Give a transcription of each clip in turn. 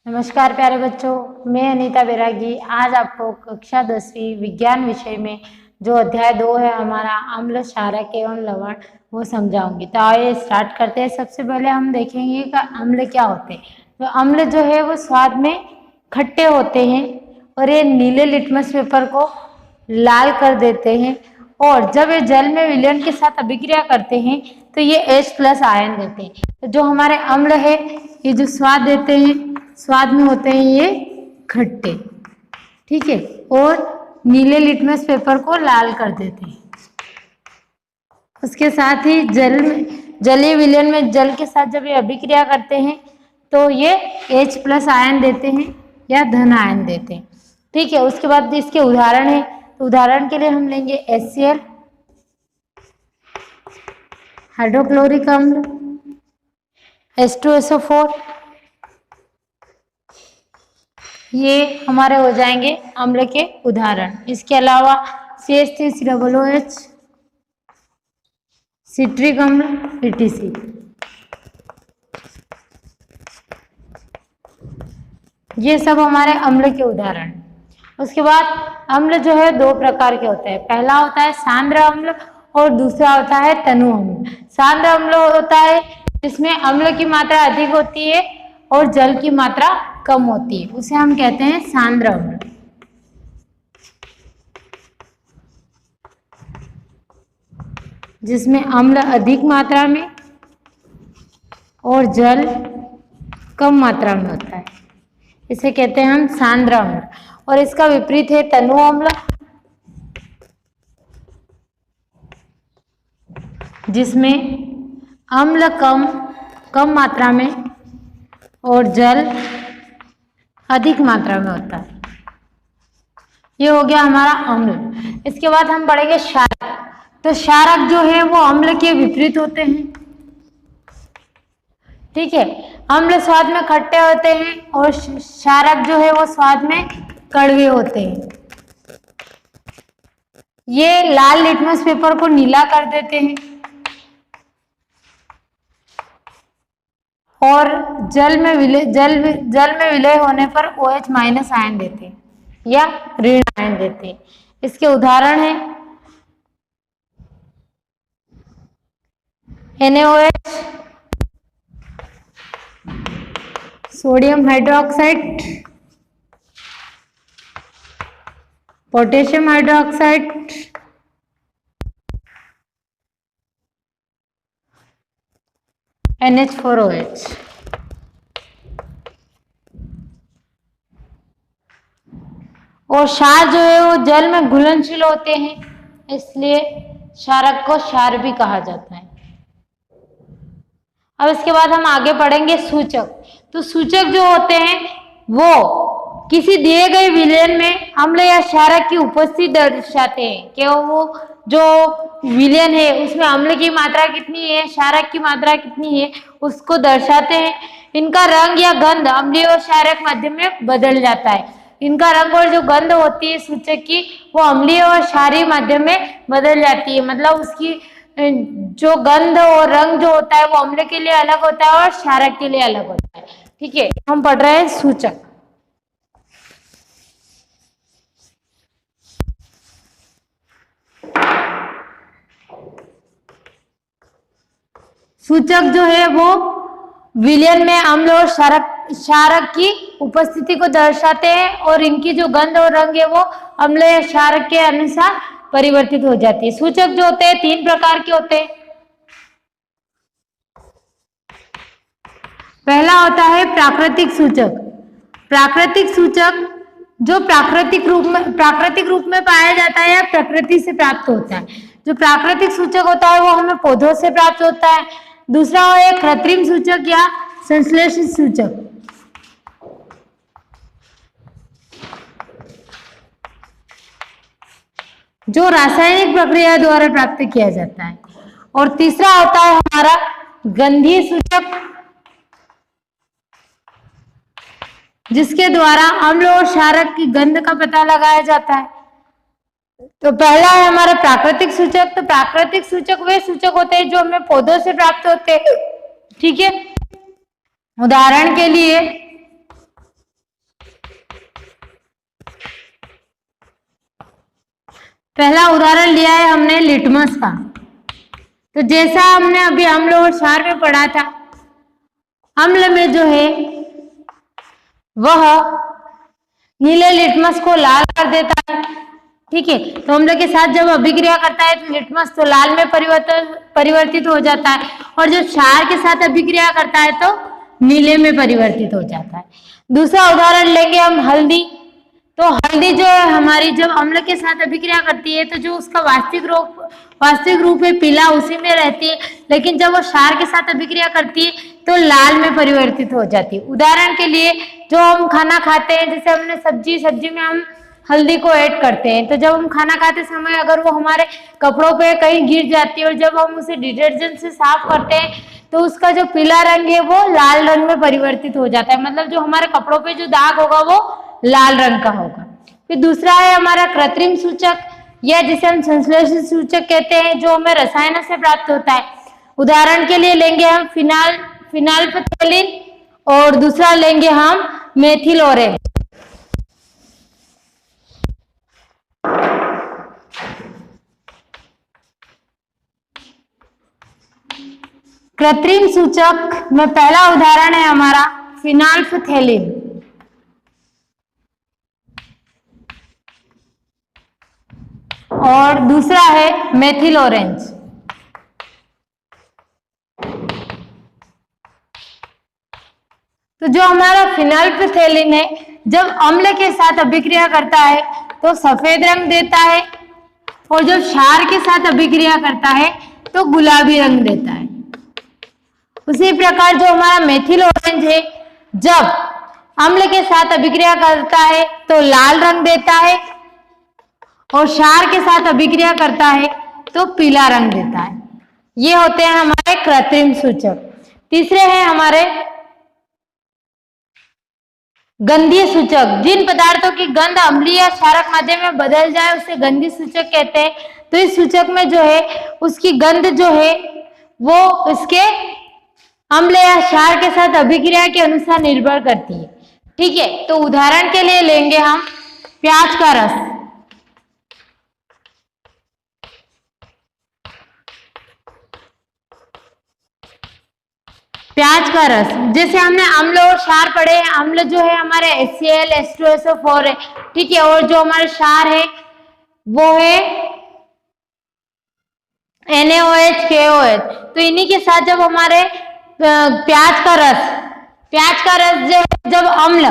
नमस्कार प्यारे बच्चों, मैं अनीता बैरागी आज आपको कक्षा 10वीं विज्ञान विषय में जो अध्याय 2 है हमारा अम्ल, क्षारक एवं लवण वो समझाऊंगी। तो आइए स्टार्ट करते हैं। सबसे पहले हम देखेंगे कि अम्ल क्या होते हैं। तो अम्ल जो है वो स्वाद में खट्टे होते हैं और ये नीले लिटमस पेपर को लाल कर देते हैं और जब ये जल में विलयन के साथ अभिक्रिया करते हैं तो ये H+ आयन देते हैं। तो जो हमारे अम्ल है ये जो स्वाद देते हैं, स्वाद में होते हैं ये खट्टे, ठीक है, और नीले लिटमस पेपर को लाल कर देते हैं। उसके साथ ही जलीय विलयन में जल के साथ जब ये अभिक्रिया करते हैं तो ये H+ आयन देते हैं या धन आयन देते हैं, ठीक है। उसके बाद इसके उदाहरण है, तो उदाहरण के लिए हम लेंगे HCl, हाइड्रोक्लोरिक अम्ल, H2SO4, ये हमारे हो जाएंगे अम्ल के उदाहरण। इसके अलावा CH3COOH, सिट्रिक अम्ल, ETC, ये सब हमारे अम्ल के उदाहरण। उसके बाद अम्ल जो है दो प्रकार के होते हैं। पहला होता है सांद्र अम्ल और दूसरा होता है तनु अम्ल। सांद्र अम्ल होता है जिसमें अम्ल की मात्रा अधिक होती है और जल की मात्रा कम होती है, उसे हम कहते हैं सांद्र अम्ल। जिसमें अम्ल अधिक मात्रा में और जल कम मात्रा में होता है, इसे कहते हैं हम सांद्र अम्ल। और इसका विपरीत है तनु अम्ल, जिसमें अम्ल कम मात्रा में और जल अधिक मात्रा में होता है। ये हो गया हमारा अम्ल। इसके बाद हम पढ़ेंगे क्षारक। तो क्षारक जो है वो अम्ल के विपरीत होते हैं, ठीक है। अम्ल स्वाद में खट्टे होते हैं और क्षारक जो है वो स्वाद में कड़वे होते हैं। ये लाल लिटमस पेपर को नीला कर देते हैं और जल में विलय होने पर OH- आयन देते हैं या ऋण आयन देते हैं। इसके उदाहरण है NaOH, sodium hydroxide, potassium hydroxide, NH4OH। और क्षार जो है वो जल में घुलनशील होते हैं, इसलिए क्षारक को क्षार भी कहा जाता है। अब इसके बाद हम आगे पढ़ेंगे सूचक। तो सूचक जो होते हैं वो किसी दिए गए विलयन में अम्ल या क्षारक की उपस्थिति दर्शाते हैं कि वो जो विलयन है उसमें अम्ल की मात्रा कितनी है, क्षारक की मात्रा कितनी है, उसको दर्शाते हैं। इनका रंग या गंध अम्लीय और क्षारक माध्यम में बदल जाता है। इनका रंग और जो गंध होती है सूचक की वो अम्लीय और क्षारीय माध्यम में बदल जाती है। मतलब उसकी जो गंध और रंग जो होता है वो अम्ल के लिए अलग होता है और क्षारक के लिए अलग होता है, ठीक है। हम पढ़ रहे हैं सूचक। सूचक जो है वो विलयन में अम्ल और क्षारक की उपस्थिति को दर्शाते हैं और इनकी जो गंध और रंग है वो अम्ल या क्षारक के अनुसार परिवर्तित हो जाती है। सूचक जो होते हैं तीन प्रकार के होते हैं। पहला होता है प्राकृतिक सूचक। प्राकृतिक सूचक जो प्राकृतिक रूप में पाया जाता है या प्रकृति से प्राप्त होता है। जो प्राकृतिक सूचक होता है वो हमें पौधों से प्राप्त होता है। दूसरा है कृत्रिम सूचक या संश्लेषित सूचक, जो रासायनिक प्रक्रिया द्वारा प्राप्त किया जाता है। और तीसरा होता है हमारा गंधीय सूचक, जिसके द्वारा अम्ल और क्षारक की गंध का पता लगाया जाता है। तो पहला है हमारा प्राकृतिक सूचक। तो प्राकृतिक सूचक वे सूचक होते हैं जो हमें पौधों से प्राप्त होते हैं, ठीक है। उदाहरण के लिए पहला उदाहरण लिया है हमने लिटमस का। तो जैसा हमने अभी अम्ल और क्षार में पढ़ा था, अम्ल में जो है वह नीले लिटमस को लाल कर देता है। ठीक है, तो अम्ल के साथ जब अभिक्रिया करता है तो लिटमस तो लाल में परिवर्तित हो जाता है, और जब क्षार के साथ अभिक्रिया करता है तो नीले में परिवर्तित हो जाता है। दूसरा उदाहरण लेंगे हम हल्दी। तो हल्दी जो है हमारी जब अम्ल के साथ अभिक्रिया करती है तो जो उसका वास्तविक रूप है पीला, उसी में रहती है, लेकिन जब वो क्षार के साथ अभिक्रिया करती है तो लाल में परिवर्तित हो जाती है। उदाहरण के लिए जो हम खाना खाते हैं, जैसे हमने सब्जी में हम हल्दी को ऐड करते हैं, तो जब हम खाना खाते समय अगर वो हमारे कपड़ों पे कहीं गिर जाती है और जब हम उसे डिटर्जेंट से साफ करते हैं तो उसका जो पीला रंग है वो लाल रंग में परिवर्तित हो जाता है, मतलब जो हमारे कपड़ों पे जो दाग होगा वो लाल रंग का होगा। फिर दूसरा है हमारा कृत्रिम सूचक, या जिसे हम संश्लेषित सूचक कहते हैं, जो हमें रसायनों से प्राप्त होता है। उदाहरण के लिए लेंगे हम फिनाइलफथैलीन और दूसरा लेंगे हम मेथिल ऑरेंज। कृत्रिम सूचक में पहला उदाहरण है हमारा फिनाइलफथैलीन, और दूसरा है मेथिल ऑरेंज। तो जो हमारा फिनाइलफथैलीन है जब अम्ल के साथ अभिक्रिया करता है तो सफेद रंग देता है, और जब क्षार के साथ अभिक्रिया करता है तो गुलाबी रंग देता है। उसी प्रकार जो हमारा मेथिल ऑरेंज है जब अम्ल के साथ अभिक्रिया करता है तो लाल रंग देता है, और क्षार के साथ अभिक्रिया करता है तो पीला रंग देता है। ये होते हैं हमारे कृत्रिम सूचक। तीसरे हैं हमारे गंधीय सूचक। जिन पदार्थों की गंध अम्लीय या क्षारक माध्यम में बदल जाए उसे गंधीय सूचक कहते हैं। तो इस सूचक में जो है उसकी गंध जो है वो उसके अम्ल या क्षार के साथ अभिक्रिया के अनुसार निर्भर करती है। ठीक है, तो उदाहरण के लिए लेंगे हम प्याज का रस। प्याज का रस, जैसे हमने अम्ल और क्षार पढ़े हैं, अम्ल जो है हमारे HCl H2SO4 है। ठीक है, और जो हमारे क्षार है वो है NaOH KOH। तो इन्हीं के साथ जब हमारे प्याज का रस जो है जब अम्ल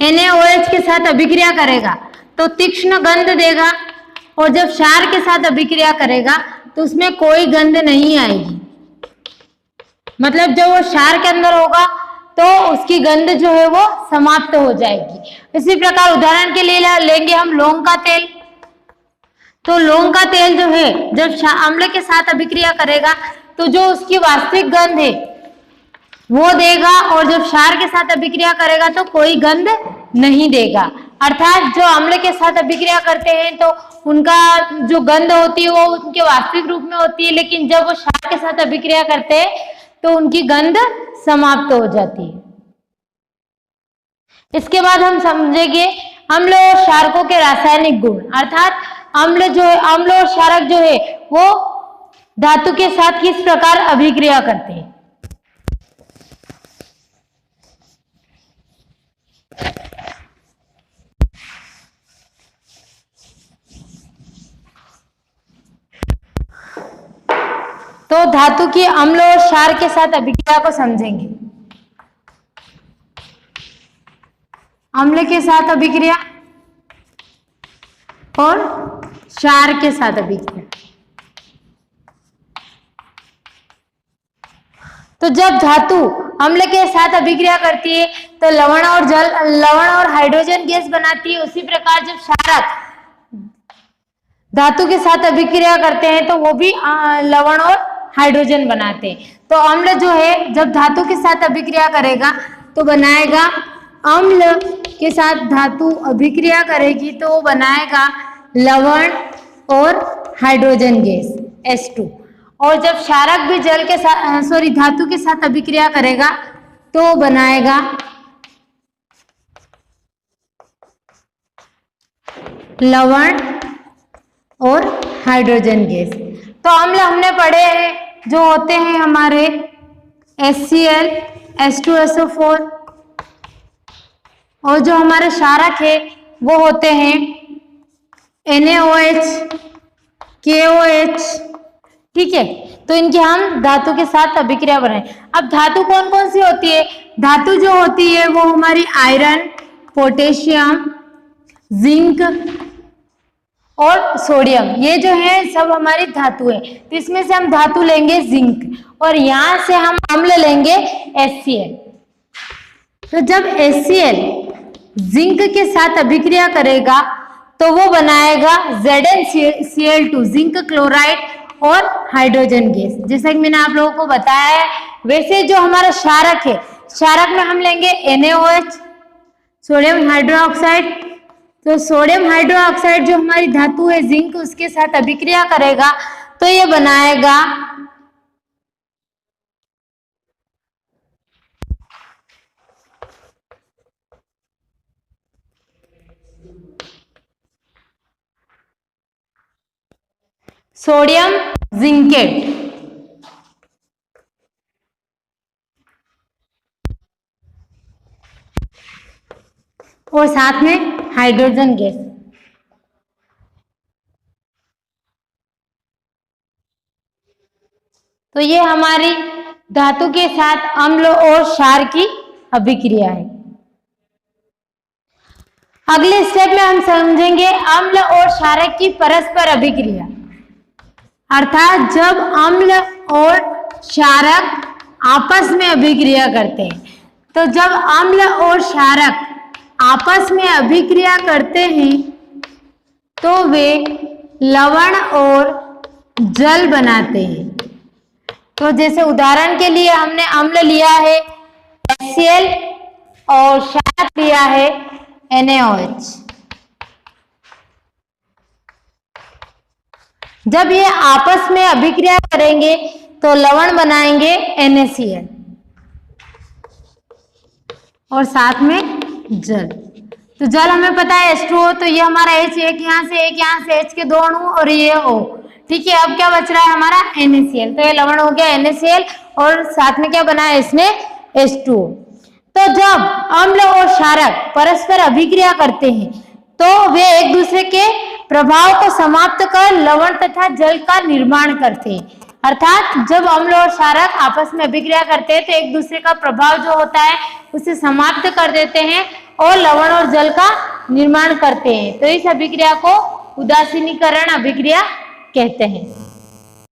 NaOH के साथ अभिक्रिया करेगा तो तीक्ष्ण गंध देगा, और जब क्षार के साथ अभिक्रिया करेगा तो उसमें कोई गंध नहीं आएगी, मतलब जब वो क्षार के अंदर होगा तो उसकी गंध जो है वो समाप्त हो जाएगी। इसी प्रकार उदाहरण के लिए लेंगे हम लौंग का तेल। तो लौंग का तेल जो है जब अम्ल के साथ अभिक्रिया करेगा तो जो उसकी वास्तविक गंध है वो देगा, और जब क्षार के साथ अभिक्रिया करेगा तो कोई गंध नहीं देगा। अर्थात जो अम्ल के साथ अभिक्रिया करते हैं तो उनका जो गंध होती है वो उनके वास्तविक रूप में होती है, लेकिन जब वो क्षार के साथ अभिक्रिया करते हैं तो उनकी गंध समाप्त हो जाती है। इसके बाद हम समझेंगे अम्ल और क्षारकों के रासायनिक गुण। अर्थात अम्ल और क्षारक जो है वो धातु के साथ किस प्रकार अभिक्रिया करते हैं। तो धातु की अम्ल और क्षार के साथ अभिक्रिया को समझेंगे। अम्ल के साथ अभिक्रिया और क्षार के साथ अभिक्रिया। तो जब धातु अम्ल के साथ अभिक्रिया करती है तो लवण और हाइड्रोजन गैस बनाती है। उसी प्रकार जब क्षारक धातु के साथ अभिक्रिया करते हैं तो वो भी लवण और हाइड्रोजन बनाते हैं। तो अम्ल जो है जब धातु के साथ अभिक्रिया करेगा तो बनाएगा, अम्ल के साथ धातु अभिक्रिया करेगी तो वो बनाएगा लवण और हाइड्रोजन गैस H2। और जब क्षारक भी धातु के साथ अभिक्रिया करेगा तो बनाएगा लवण और हाइड्रोजन गैस। तो अम्ल हमने पढ़े हैं जो होते हैं हमारे HCl, H2SO4, और जो हमारे क्षारक है वो होते हैं NaOH, KOH। ठीक है, तो इनके हम धातु के साथ अभिक्रिया बनाए। अब धातु कौन कौन सी होती है? धातु जो होती है वो हमारी आयरन, पोटेशियम, जिंक और सोडियम, ये जो है सब हमारी धातु है। तो इसमें से हम धातु लेंगे जिंक और यहां से हम अम्ल लेंगे HCl। तो जब HCl जिंक के साथ अभिक्रिया करेगा तो वो बनाएगा ZnCl2, जिंक क्लोराइड और हाइड्रोजन गैस, जैसा कि मैंने आप लोगों को बताया है। वैसे जो हमारा क्षारक है, क्षारक में हम लेंगे NaOH, सोडियम हाइड्रोक्साइड। तो सोडियम हाइड्रोक्साइड जो हमारी धातु है जिंक, उसके साथ अभिक्रिया करेगा तो ये बनाएगा सोडियम जिंकेट। और साथ में हाइड्रोजन गैस। तो ये हमारी धातु के साथ अम्ल और क्षार की अभिक्रिया है। अगले स्टेप में हम समझेंगे अम्ल और क्षारक की परस्पर अभिक्रिया, अर्थात जब अम्ल और क्षारक आपस में अभिक्रिया करते हैं। तो जब अम्ल और क्षारक आपस में अभिक्रिया करते हैं तो वे लवण और जल बनाते हैं। तो जैसे उदाहरण के लिए हमने अम्ल लिया है HCl और क्षारक लिया है NaOH। जब ये आपस में अभिक्रिया करेंगे तो लवण बनाएंगे NaCl और साथ में जल। तो जल हमें पता है H2O, तो ये हमारा H, एक यहाँ से H के 2 अणु और ये O। ठीक है, अब क्या बच रहा है हमारा NaCl। तो ये लवण हो गया NaCl और साथ में क्या बना है इसने H2O। तो जब अम्ल और क्षारक परस्पर अभिक्रिया करते हैं तो वे एक दूसरे के प्रभाव को समाप्त कर लवण तथा जल का निर्माण करते हैं। अर्थात जब अम्ल और क्षारक आपस में अभिक्रिया करते हैं तो एक दूसरे का प्रभाव जो होता है उसे समाप्त कर देते हैं और लवण और जल का निर्माण करते हैं। तो इस अभिक्रिया को उदासीनीकरण अभिक्रिया कहते हैं।